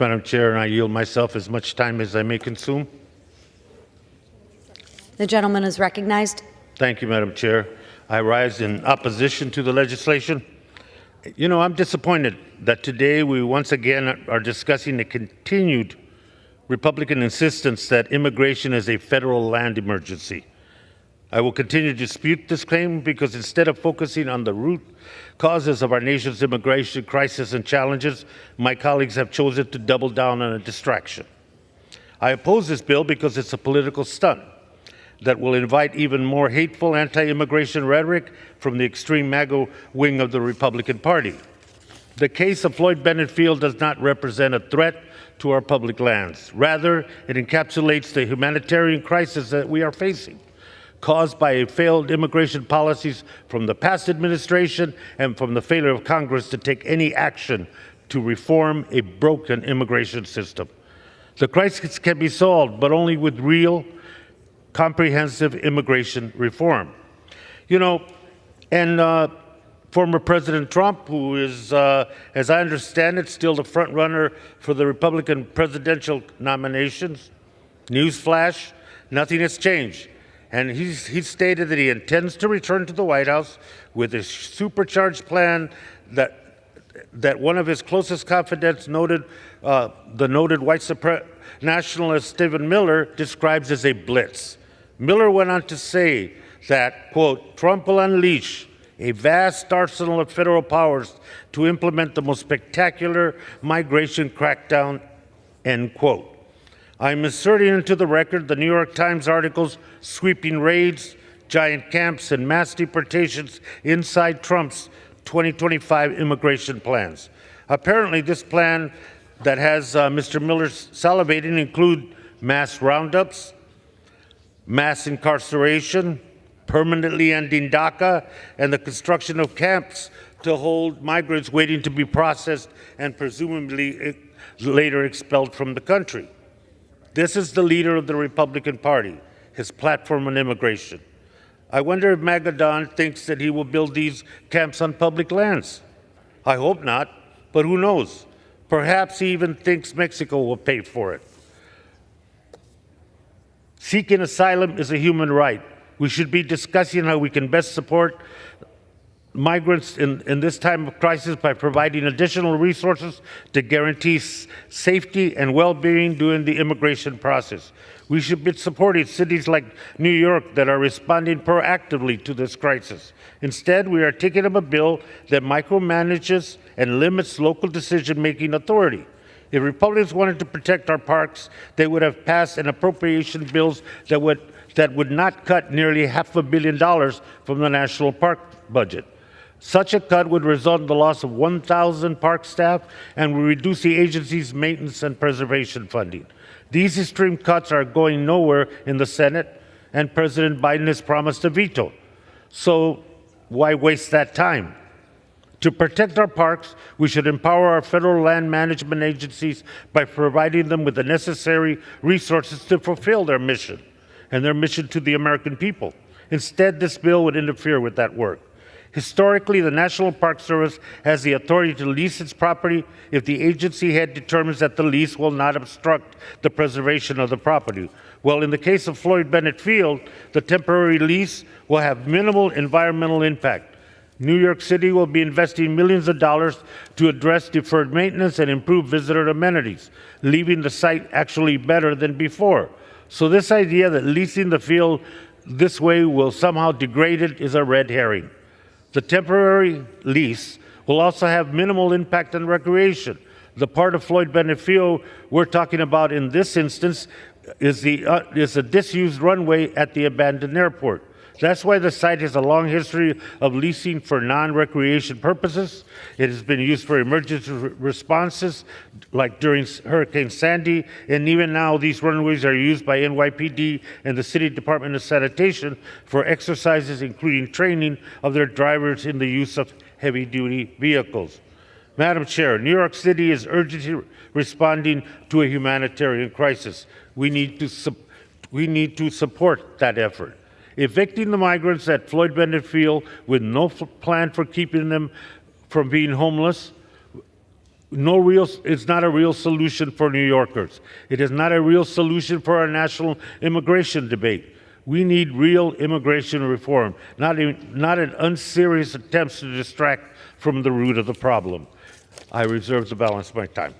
Madam Chair, and I yield myself as much time as I may consume. The gentleman is recognized. Thank you, Madam Chair. I rise in opposition to the legislation. You know, I'm disappointed that today we once again are discussing the continued Republican insistence that immigration is a federal land emergency. I will continue to dispute this claim because instead of focusing on the root causes of our nation's immigration crisis and challenges, my colleagues have chosen to double down on a distraction. I oppose this bill because it's a political stunt that will invite even more hateful anti-immigration rhetoric from the extreme MAGA wing of the Republican Party. The case of Floyd Bennett Field does not represent a threat to our public lands. Rather, it encapsulates the humanitarian crisis that we are facing, caused by failed immigration policies from the past administration and from the failure of Congress to take any action to reform a broken immigration system. The crisis can be solved, but only with real, comprehensive immigration reform. You know, and former President Trump, who is, as I understand it, still the front runner for the Republican presidential nominations, newsflash, nothing has changed. And he's stated that he intends to return to the White House with a supercharged plan that one of his closest confidants noted, the noted white nationalist Stephen Miller, describes as a blitz. Miller went on to say that, quote, Trump will unleash a vast arsenal of federal powers to implement the most spectacular migration crackdown, end quote. I'm inserting into the record the New York Times articles sweeping raids, giant camps, and mass deportations inside Trump's 2025 immigration plans. Apparently, this plan that has Mr. Miller salivating include mass roundups, mass incarceration, permanently ending DACA, and the construction of camps to hold migrants waiting to be processed and presumably later expelled from the country. This is the leader of the Republican Party, his platform on immigration. I wonder if MAGA Don thinks that he will build these camps on public lands. I hope not, but who knows? Perhaps he even thinks Mexico will pay for it. Seeking asylum is a human right. We should be discussing how we can best support migrants in this time of crisis by providing additional resources to guarantee safety and well-being during the immigration process. We should be supporting cities like New York that are responding proactively to this crisis. Instead, we are taking up a bill that micromanages and limits local decision-making authority. If Republicans wanted to protect our parks, they would have passed an appropriation bills that would not cut nearly $500 million from the national park budget. Such a cut would result in the loss of 1,000 park staff and would reduce the agency's maintenance and preservation funding. These extreme cuts are going nowhere in the Senate, and President Biden has promised a veto. So why waste that time? To protect our parks, we should empower our federal land management agencies by providing them with the necessary resources to fulfill their mission and their mission to the American people. Instead, this bill would interfere with that work. Historically, the National Park Service has the authority to lease its property if the agency head determines that the lease will not obstruct the preservation of the property. Well, in the case of Floyd Bennett Field, the temporary lease will have minimal environmental impact. New York City will be investing millions of dollars to address deferred maintenance and improve visitor amenities, leaving the site actually better than before. So this idea that leasing the field this way will somehow degrade it is a red herring. The temporary lease will also have minimal impact on recreation. The part of Floyd Bennett Field we're talking about in this instance is a disused runway at the abandoned airport. That's why the site has a long history of leasing for non-recreation purposes. It has been used for emergency responses, like during Hurricane Sandy, and even now these runways are used by NYPD and the City Department of Sanitation for exercises, including training of their drivers in the use of heavy-duty vehicles. Madam Chair, New York City is urgently responding to a humanitarian crisis. We need to support that effort. Evicting the migrants at Floyd Bennett Field with no plan for keeping them from being homeless It's not a real solution for New Yorkers. It is not a real solution for our national immigration debate. We need real immigration reform, not an unserious attempts to distract from the root of the problem. I reserve the balance of my time.